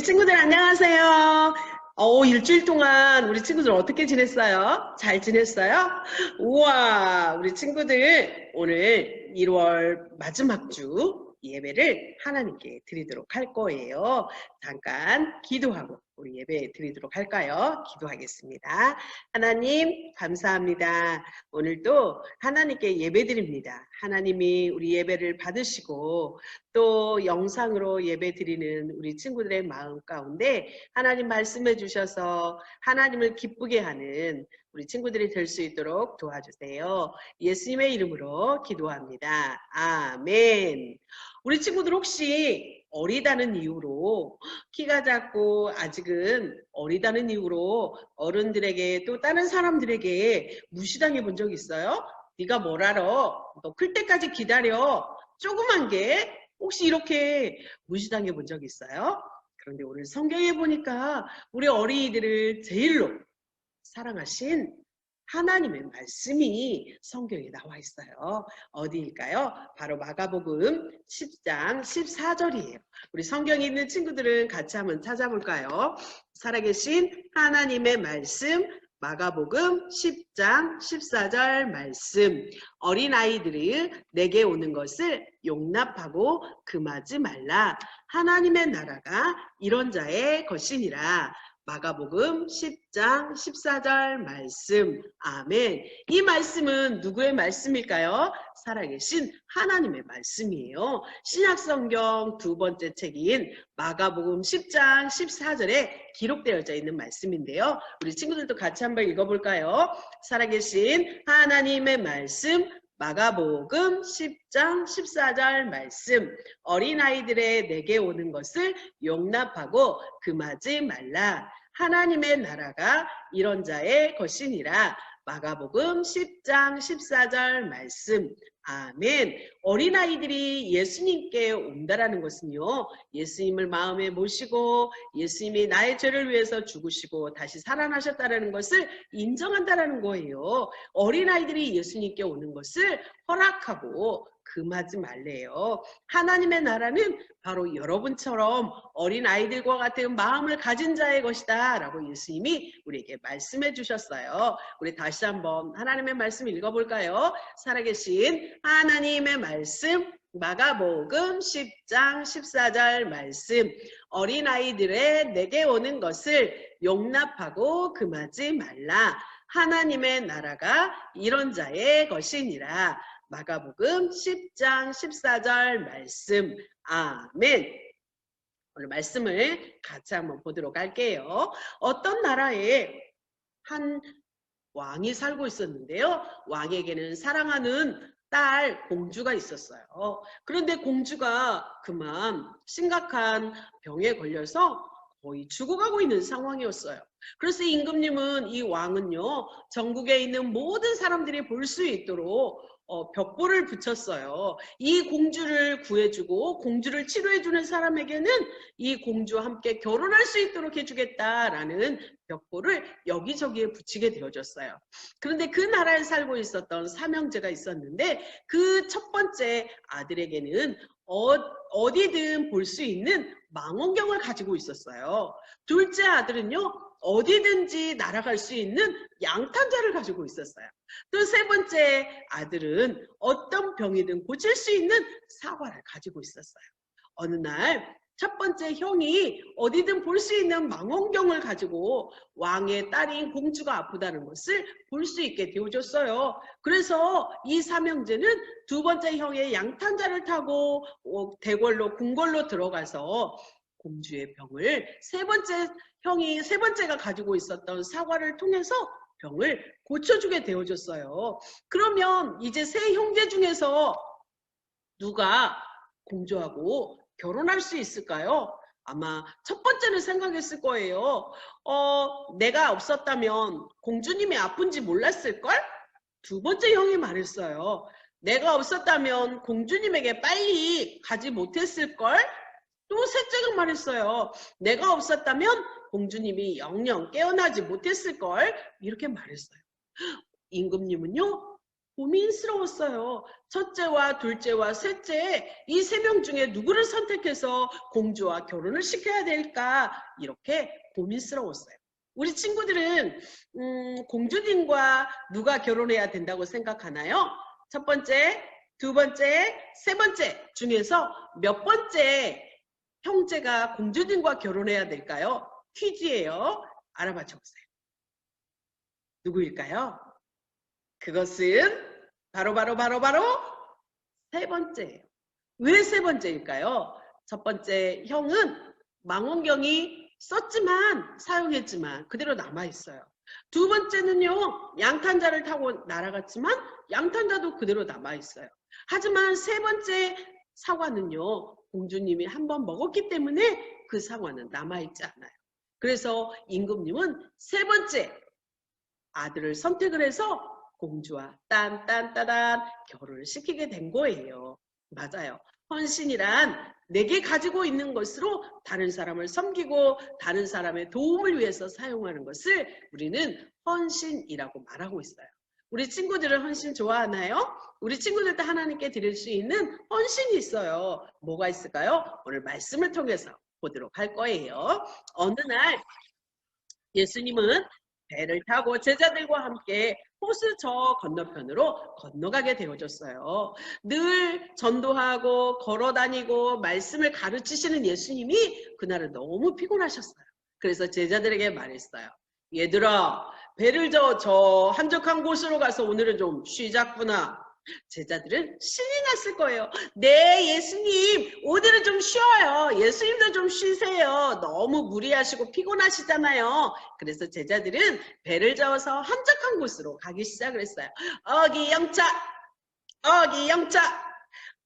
친구들 안녕하세요. 일주일 동안 우리 친구들 어떻게 지냈어요? 잘 지냈어요? 우와, 우리 친구들 오늘 1월 마지막 주 예배를 하나님께 드리도록 할 거예요. 잠깐 기도하고 우리 예배 드리도록 할까요? 기도하겠습니다. 하나님 감사합니다. 오늘도 하나님께 예배 드립니다. 하나님이 우리 예배를 받으시고 또 영상으로 예배 드리는 우리 친구들의 마음 가운데 하나님 말씀해 주셔서 하나님을 기쁘게 하는 우리 친구들이 될 수 있도록 도와주세요. 예수님의 이름으로 기도합니다. 아멘. 우리 친구들 혹시 어리다는 이유로 키가 작고 아직은 어리다는 이유로 어른들에게 또 다른 사람들에게 무시당해 본 적 있어요? 네가 뭘 알아? 너 클 때까지 기다려. 조그만 게 혹시 이렇게 무시당해 본 적 있어요? 그런데 오늘 성경에 보니까 우리 어린이들을 제일로 사랑하신 하나님의 말씀이 성경에 나와 있어요. 어디일까요? 바로 마가복음 10장 14절이에요. 우리 성경에 있는 친구들은 같이 한번 찾아볼까요? 살아계신 하나님의 말씀 마가복음 10장 14절 말씀. 어린아이들이 내게 오는 것을 용납하고 금하지 말라. 하나님의 나라가 이런 자의 것이니라. 마가복음 10장 14절 말씀. 아멘. 이 말씀은 누구의 말씀일까요? 살아계신 하나님의 말씀이에요. 신약성경 두 번째 책인 마가복음 10장 14절에 기록되어 있는 말씀인데요. 우리 친구들도 같이 한번 읽어볼까요? 살아계신 하나님의 말씀 마가복음 10장 14절 말씀. 어린아이들의 내게 오는 것을 용납하고 금하지 말라. 하나님의 나라가 이런 자의 것이니라. 마가복음 10장 14절 말씀. 아멘. 어린아이들이 예수님께 온다라는 것은요, 예수님을 마음에 모시고 예수님이 나의 죄를 위해서 죽으시고 다시 살아나셨다는 것을 인정한다라는 거예요. 어린아이들이 예수님께 오는 것을 허락하고 금하지 말래요. 하나님의 나라는 바로 여러분처럼 어린아이들과 같은 마음을 가진 자의 것이다 라고 예수님이 우리에게 말씀해 주셨어요. 우리 다시 한번 하나님의 말씀 읽어볼까요? 살아계신 하나님의 말씀 마가복음 10장 14절 말씀. 어린아이들의 내게 오는 것을 용납하고 금하지 말라. 하나님의 나라가 이런 자의 것이니라. 마가복음 10장 14절 말씀. 아멘. 오늘 말씀을 같이 한번 보도록 할게요. 어떤 나라에 한 왕이 살고 있었는데요. 왕에게는 사랑하는 딸 공주가 있었어요. 그런데 공주가 그만 심각한 병에 걸려서 거의 죽어가고 있는 상황이었어요. 그래서 임금님은 이 왕은요, 전국에 있는 모든 사람들이 볼 수 있도록 벽보를 붙였어요. 이 공주를 구해주고 공주를 치료해주는 사람에게는 이 공주와 함께 결혼할 수 있도록 해주겠다라는 벽보를 여기저기에 붙이게 되어졌어요. 그런데 그 나라에 살고 있었던 삼형제가 있었는데 그 첫 번째 아들에게는 어디든 볼 수 있는 망원경을 가지고 있었어요. 둘째 아들은요, 어디든지 날아갈 수 있는 양탄자를 가지고 있었어요. 또 세 번째 아들은 어떤 병이든 고칠 수 있는 사과를 가지고 있었어요. 어느 날 첫 번째 형이 어디든 볼 수 있는 망원경을 가지고 왕의 딸인 공주가 아프다는 것을 볼 수 있게 되어줬어요. 그래서 이 삼형제는 두 번째 형의 양탄자를 타고 궁궐로 들어가서 공주의 병을 세 번째가 가지고 있었던 사과를 통해서 병을 고쳐주게 되어줬어요. 그러면 이제 세 형제 중에서 누가 공주하고 결혼할 수 있을까요? 아마 첫 번째는 생각했을 거예요. 내가 없었다면 공주님이 아픈지 몰랐을걸? 두 번째 형이 말했어요. 내가 없었다면 공주님에게 빨리 가지 못했을걸? 또 셋째가 말했어요. 내가 없었다면 공주님이 영영 깨어나지 못했을걸? 이렇게 말했어요. 임금님은요, 고민스러웠어요. 첫째와 둘째와 셋째 이 세 명 중에 누구를 선택해서 공주와 결혼을 시켜야 될까 이렇게 고민스러웠어요. 우리 친구들은 공주님과 누가 결혼해야 된다고 생각하나요? 첫 번째, 두 번째, 세 번째 중에서 몇 번째 형제가 공주님과 결혼해야 될까요? 퀴즈예요. 알아봐 줘보세요. 누구일까요? 그것은 바로 세 번째예요. 왜 세 번째일까요? 첫 번째 형은 망원경이 썼지만 사용했지만 그대로 남아있어요. 두 번째는요. 양탄자를 타고 날아갔지만 양탄자도 그대로 남아있어요. 하지만 세 번째 사과는요. 공주님이 한번 먹었기 때문에 그 사과는 남아있지 않아요. 그래서 임금님은 세 번째 아들을 선택을 해서 공주와 딴딴따단 결혼을 시키게 된 거예요. 맞아요. 헌신이란 내게 가지고 있는 것으로 다른 사람을 섬기고 다른 사람의 도움을 위해서 사용하는 것을 우리는 헌신이라고 말하고 있어요. 우리 친구들은 헌신 좋아하나요? 우리 친구들도 하나님께 드릴 수 있는 헌신이 있어요. 뭐가 있을까요? 오늘 말씀을 통해서 보도록 할 거예요. 어느 날 예수님은 배를 타고 제자들과 함께 호수 저 건너편으로 건너가게 되어졌어요. 늘 전도하고 걸어다니고 말씀을 가르치시는 예수님이 그날은 너무 피곤하셨어요. 그래서 제자들에게 말했어요. 얘들아, 배를 저 한적한 곳으로 가서 오늘은 좀 쉬자꾸나. 제자들은 신이 났을 거예요. 네, 예수님, 오늘은 좀 쉬어요. 예수님도 좀 쉬세요. 너무 무리하시고 피곤하시잖아요. 그래서 제자들은 배를 저어서 한적한 곳으로 가기 시작을 했어요. 어기 영차, 어기 영차,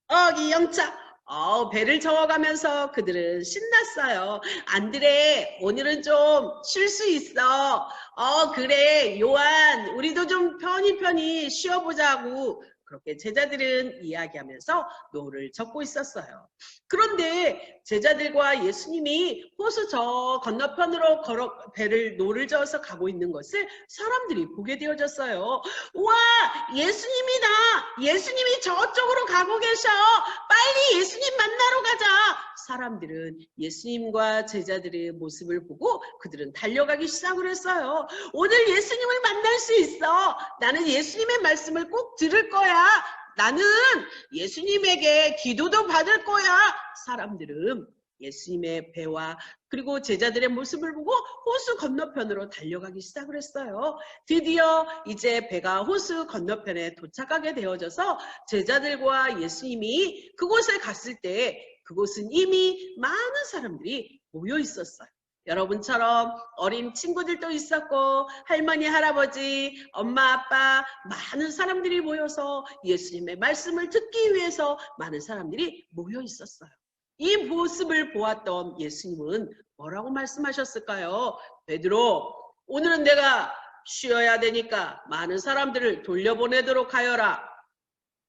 어기 영차. 배를 저어가면서 그들은 신났어요. 안드레, 오늘은 좀 쉴 수 있어. 그래, 요한, 우리도 좀 편히 쉬어보자고. 그렇게 제자들은 이야기하면서 노를 젓고 있었어요. 그런데 제자들과 예수님이 호수 저 건너편으로 노를 저어서 가고 있는 것을 사람들이 보게 되어졌어요. 우와, 예수님이다. 예수님이 저쪽으로 가고 계셔. 빨리 예수님 만나러 가자. 사람들은 예수님과 제자들의 모습을 보고 그들은 달려가기 시작을 했어요. 오늘 예수님을 만날 수 있어. 나는 예수님의 말씀을 꼭 들을 거야. 나는 예수님에게 기도도 받을 거야. 사람들은 예수님의 배와 그리고 제자들의 모습을 보고 호수 건너편으로 달려가기 시작을 했어요. 드디어 이제 배가 호수 건너편에 도착하게 되어져서 제자들과 예수님이 그곳에 갔을 때 그곳은 이미 많은 사람들이 모여 있었어요. 여러분처럼 어린 친구들도 있었고 할머니, 할아버지, 엄마, 아빠 많은 사람들이 모여서 예수님의 말씀을 듣기 위해서 많은 사람들이 모여 있었어요. 이 모습을 보았던 예수님은 뭐라고 말씀하셨을까요? 베드로, 오늘은 내가 쉬어야 되니까 많은 사람들을 돌려보내도록 하여라.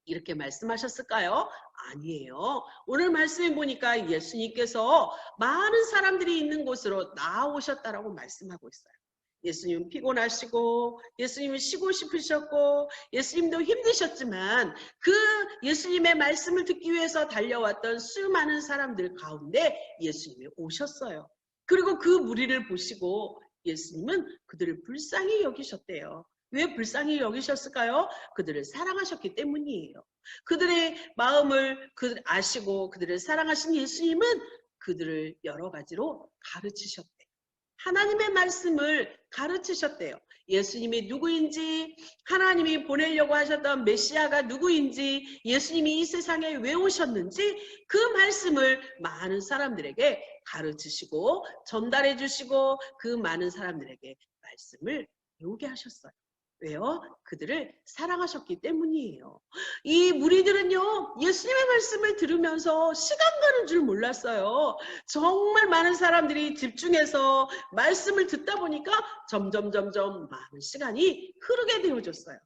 이렇게 말씀하셨을까요? 아니에요. 오늘 말씀해 보니까 예수님께서 많은 사람들이 있는 곳으로 나아오셨다라고 말씀하고 있어요. 예수님은 피곤하시고 예수님은 쉬고 싶으셨고 예수님도 힘드셨지만 그 예수님의 말씀을 듣기 위해서 달려왔던 수많은 사람들 가운데 예수님이 오셨어요. 그리고 그 무리를 보시고 예수님은 그들을 불쌍히 여기셨대요. 왜 불쌍히 여기셨을까요? 그들을 사랑하셨기 때문이에요. 그들의 마음을 아시고 그들을 사랑하신 예수님은 그들을 여러 가지로 가르치셨대요. 하나님의 말씀을 가르치셨대요. 예수님이 누구인지, 하나님이 보내려고 하셨던 메시아가 누구인지, 예수님이 이 세상에 왜 오셨는지 그 말씀을 많은 사람들에게 가르치시고 전달해 주시고 그 많은 사람들에게 말씀을 배우게 하셨어요. 왜요? 그들을 사랑하셨기 때문이에요. 이 무리들은요, 예수님의 말씀을 들으면서 시간 가는 줄 몰랐어요. 정말 많은 사람들이 집중해서 말씀을 듣다 보니까 점점 많은 시간이 흐르게 되어졌어요.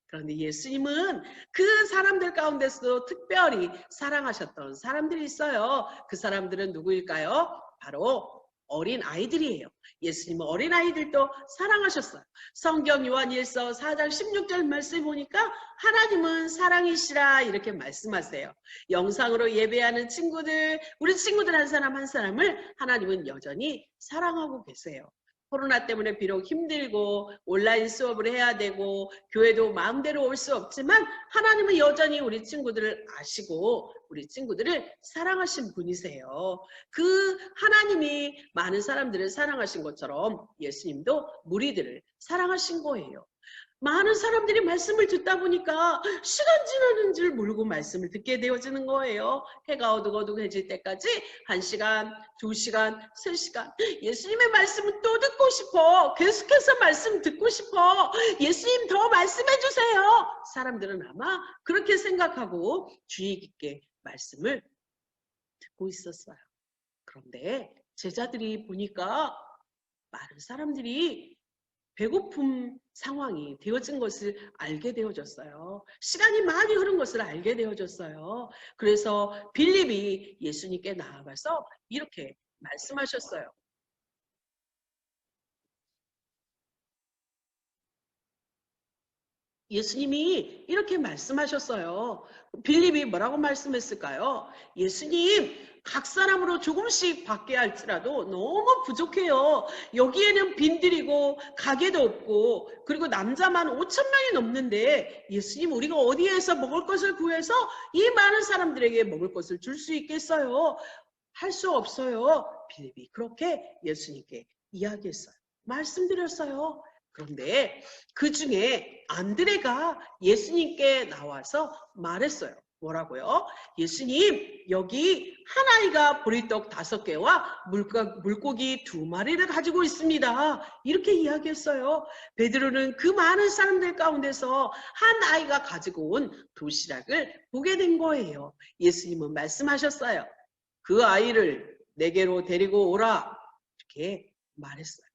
그런데 예수님은 그 사람들 가운데서도 특별히 사랑하셨던 사람들이 있어요. 그 사람들은 누구일까요? 바로 어린 아이들이에요. 예수님은 어린 아이들도 사랑하셨어요. 성경 요한일서 4장 16절 말씀 보니까 하나님은 사랑이시라 이렇게 말씀하세요. 영상으로 예배하는 친구들, 우리 친구들 한 사람 한 사람을 하나님은 여전히 사랑하고 계세요. 코로나 때문에 비록 힘들고 온라인 수업을 해야 되고 교회도 마음대로 올 수 없지만 하나님은 여전히 우리 친구들을 아시고 우리 친구들을 사랑하신 분이세요. 그 하나님이 많은 사람들을 사랑하신 것처럼 예수님도 무리들을 사랑하신 거예요. 많은 사람들이 말씀을 듣다 보니까 시간 지나는 줄 모르고 말씀을 듣게 되어지는 거예요. 해가 어둑어둑해질 때까지 1시간, 2시간, 3시간 예수님의 말씀을 또 듣고 싶어. 계속해서 말씀 듣고 싶어. 예수님 더 말씀해 주세요. 사람들은 아마 그렇게 생각하고 주의 깊게 말씀을 듣고 있었어요. 그런데 제자들이 보니까 많은 사람들이 배고픔 상황이 되어진 것을 알게 되어졌어요. 시간이 많이 흐른 것을 알게 되어졌어요. 그래서 빌립이 예수님께 나아가서 이렇게 말씀하셨어요. 예수님이 이렇게 말씀하셨어요. 빌립이 뭐라고 말씀했을까요? 예수님, 각 사람으로 조금씩 받게 할지라도 너무 부족해요. 여기에는 빈들이고 가게도 없고 그리고 남자만 5,000명이 넘는데 예수님 우리가 어디에서 먹을 것을 구해서 이 많은 사람들에게 먹을 것을 줄 수 있겠어요? 할 수 없어요. 빌립이 그렇게 예수님께 이야기했어요. 말씀드렸어요. 그런데 그 중에 안드레가 예수님께 나와서 말했어요. 뭐라고요? 예수님, 여기 한 아이가 보리떡 5개와 물고기 2마리를 가지고 있습니다. 이렇게 이야기했어요. 베드로는 그 많은 사람들 가운데서 한 아이가 가지고 온 도시락을 보게 된 거예요. 예수님은 말씀하셨어요. 그 아이를 내게로 데리고 오라. 이렇게 말했어요.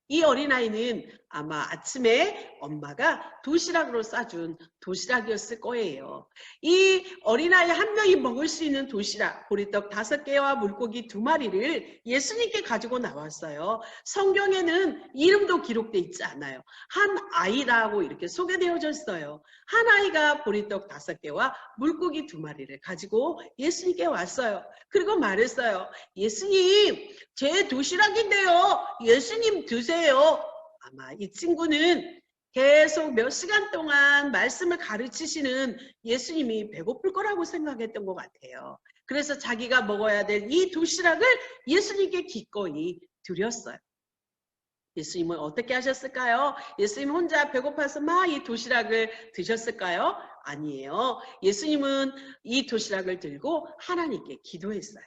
이 어린아이는 아마 아침에 엄마가 도시락으로 싸준 도시락이었을 거예요. 이 어린아이 한 명이 먹을 수 있는 도시락, 보리떡 5개와 물고기 2마리를 예수님께 가지고 나왔어요. 성경에는 이름도 기록되어 있지 않아요. 한 아이라고 이렇게 소개되어져 있어요. 한 아이가 보리떡 5개와 물고기 2마리를 가지고 예수님께 왔어요. 그리고 말했어요. 예수님, 제 도시락인데요. 예수님 드세요. 아마 이 친구는 계속 몇 시간 동안 말씀을 가르치시는 예수님이 배고플 거라고 생각했던 것 같아요. 그래서 자기가 먹어야 될 이 도시락을 예수님께 기꺼이 드렸어요. 예수님은 어떻게 하셨을까요? 예수님 혼자 배고파서 막 이 도시락을 드셨을까요? 아니에요. 예수님은 이 도시락을 들고 하나님께 기도했어요.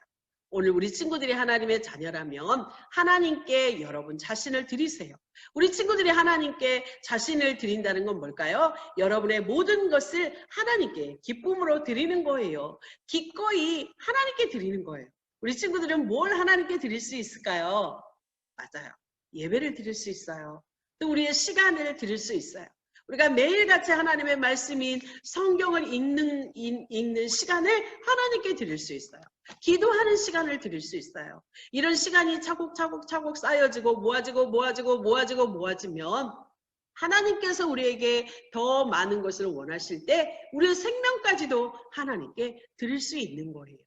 오늘 우리 친구들이 하나님의 자녀라면 하나님께 여러분 자신을 드리세요. 우리 친구들이 하나님께 자신을 드린다는 건 뭘까요? 여러분의 모든 것을 하나님께 기쁨으로 드리는 거예요. 기꺼이 하나님께 드리는 거예요. 우리 친구들은 뭘 하나님께 드릴 수 있을까요? 맞아요. 예배를 드릴 수 있어요. 또 우리의 시간을 드릴 수 있어요. 우리가 매일같이 하나님의 말씀인 성경을 읽는 시간을 하나님께 드릴 수 있어요. 기도하는 시간을 드릴 수 있어요. 이런 시간이 차곡차곡 쌓여지고 모아지면 하나님께서 우리에게 더 많은 것을 원하실 때 우리의 생명까지도 하나님께 드릴 수 있는 거예요.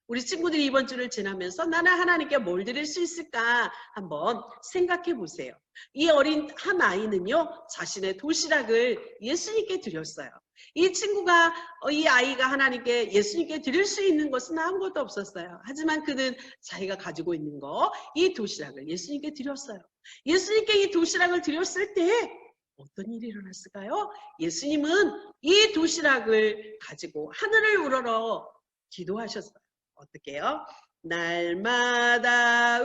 우리 친구들이 이번 주를 지나면서 나는 하나님께 뭘 드릴 수 있을까 한번 생각해 보세요. 이 어린 한 아이는요, 자신의 도시락을 예수님께 드렸어요. 이 아이가 하나님께 예수님께 드릴 수 있는 것은 아무것도 없었어요. 하지만 그는 자기가 가지고 있는 이 도시락을 예수님께 드렸어요. 예수님께 이 도시락을 드렸을 때 어떤 일이 일어났을까요? 예수님은 이 도시락을 가지고 하늘을 우러러 기도하셨어요. 어떻게 해요? 날마다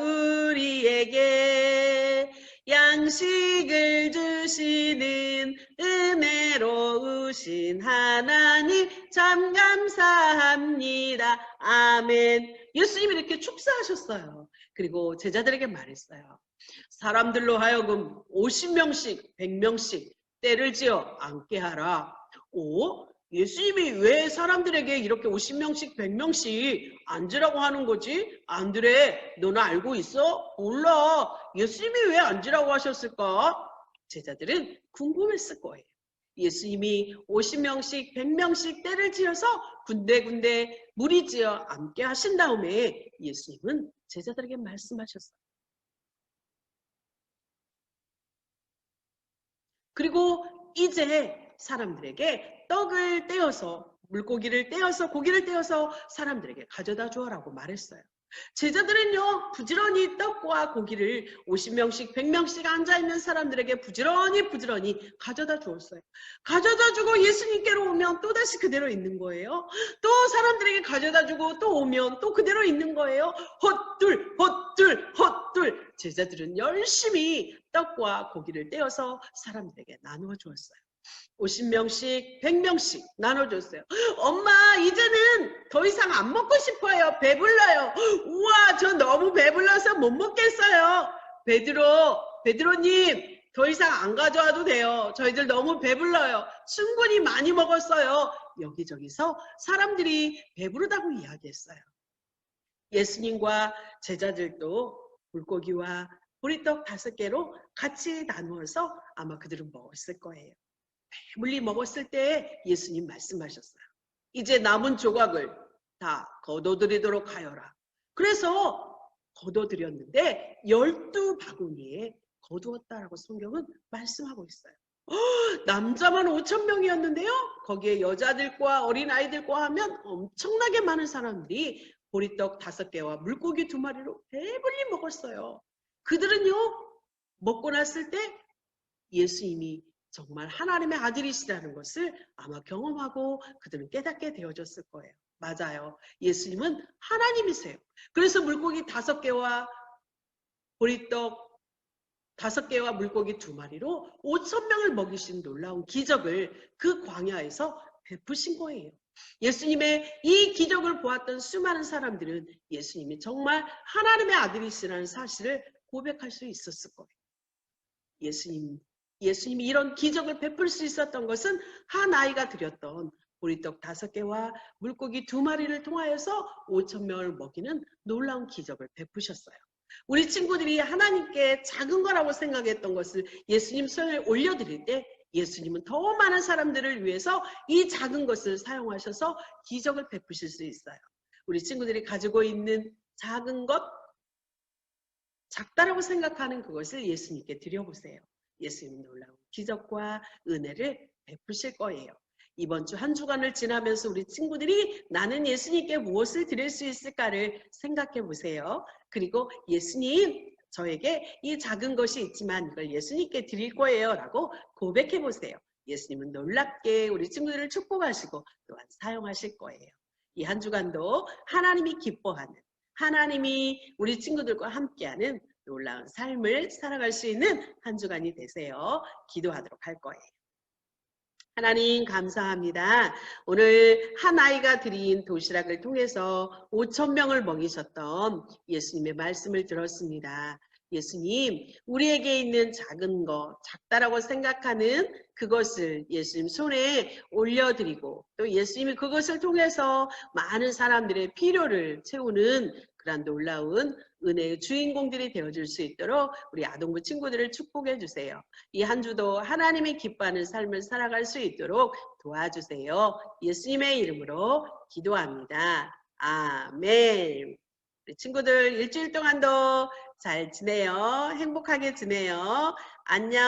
우리에게 양식을 주시는 은혜로우신 하나님 참 감사합니다. 아멘. 예수님이 이렇게 축사하셨어요. 그리고 제자들에게 말했어요. 사람들로 하여금 50명씩 100명씩 때를 지어 앉게 하라. 예수님이 왜 사람들에게 이렇게 50명씩 100명씩 앉으라고 하는 거지? 안드레, 너는 알고 있어? 몰라. 예수님이 왜 앉으라고 하셨을까? 제자들은 궁금했을 거예요. 예수님이 50명씩 100명씩 때를 지어서 군데군데 무리지어 앉게 하신 다음에 예수님은 제자들에게 말씀하셨어요. 그리고 이제 사람들에게 떡을 떼어서 물고기를 떼어서 고기를 떼어서 사람들에게 가져다 주어라고 말했어요. 제자들은요 부지런히 떡과 고기를 50명씩 100명씩 앉아있는 사람들에게 부지런히 가져다 주었어요. 가져다 주고 예수님께로 오면 또다시 그대로 있는 거예요. 또 사람들에게 가져다 주고 또 오면 또 그대로 있는 거예요. 헛둘 제자들은 열심히 떡과 고기를 떼어서 사람들에게 나누어 주었어요. 50명씩 100명씩 나눠줬어요. 엄마 이제는 더 이상 안 먹고 싶어요. 배불러요. 우와 저 너무 배불러서 못 먹겠어요. 베드로님 더 이상 안 가져와도 돼요. 저희들 너무 배불러요. 충분히 많이 먹었어요. 여기저기서 사람들이 배부르다고 이야기했어요. 예수님과 제자들도 물고기와 보리떡 5개로 같이 나누어서 아마 그들은 먹었을 거예요. 배불리 먹었을 때 예수님 말씀하셨어요. 이제 남은 조각을 다 거둬들이도록 하여라. 그래서 거둬들였는데 12바구니에 거두었다라고 성경은 말씀하고 있어요. 남자만 5,000명이었는데요. 거기에 여자들과 어린아이들과 하면 엄청나게 많은 사람들이 보리떡 5개와 물고기 2마리로 배불리 먹었어요. 그들은요. 먹고 났을 때 예수님이 정말 하나님의 아들이시라는 것을 아마 경험하고 그들은 깨닫게 되어졌을 거예요. 맞아요. 예수님은 하나님이세요. 그래서 물고기 5개와 보리떡 5개와 물고기 2마리로 5,000명을 먹이신 놀라운 기적을 그 광야에서 베푸신 거예요. 예수님의 이 기적을 보았던 수많은 사람들은 예수님이 정말 하나님의 아들이시라는 사실을 고백할 수 있었을 거예요. 예수님이 이런 기적을 베풀 수 있었던 것은 한 아이가 드렸던 보리떡 5개와 물고기 2마리를 통하여서 5,000명을 먹이는 놀라운 기적을 베푸셨어요. 우리 친구들이 하나님께 작은 거라고 생각했던 것을 예수님 손에 올려드릴 때 예수님은 더 많은 사람들을 위해서 이 작은 것을 사용하셔서 기적을 베푸실 수 있어요. 우리 친구들이 가지고 있는 작은 것, 작다라고 생각하는 그것을 예수님께 드려보세요. 예수님은 놀라운 기적과 은혜를 베푸실 거예요. 이번 주 한 주간을 지나면서 우리 친구들이 나는 예수님께 무엇을 드릴 수 있을까를 생각해 보세요. 그리고 예수님, 저에게 이 작은 것이 있지만 이걸 예수님께 드릴 거예요 라고 고백해 보세요. 예수님은 놀랍게 우리 친구들을 축복하시고 또한 사용하실 거예요. 이 한 주간도 하나님이 기뻐하는, 하나님이 우리 친구들과 함께하는 놀라운 삶을 살아갈 수 있는 한 주간이 되세요. 기도하도록 할 거예요. 하나님 감사합니다. 오늘 한 아이가 드린 도시락을 통해서 5,000명을 먹이셨던 예수님의 말씀을 들었습니다. 예수님, 우리에게 있는 작은 것, 작다라고 생각하는 그것을 예수님 손에 올려드리고 또 예수님이 그것을 통해서 많은 사람들의 필요를 채우는 그런 놀라운 은혜의 주인공들이 되어줄 수 있도록 우리 아동부 친구들을 축복해 주세요. 이 한 주도 하나님이 기뻐하는 삶을 살아갈 수 있도록 도와주세요. 예수님의 이름으로 기도합니다. 아멘. 우리 친구들 일주일 동안도 잘 지내요. 행복하게 지내요. 안녕.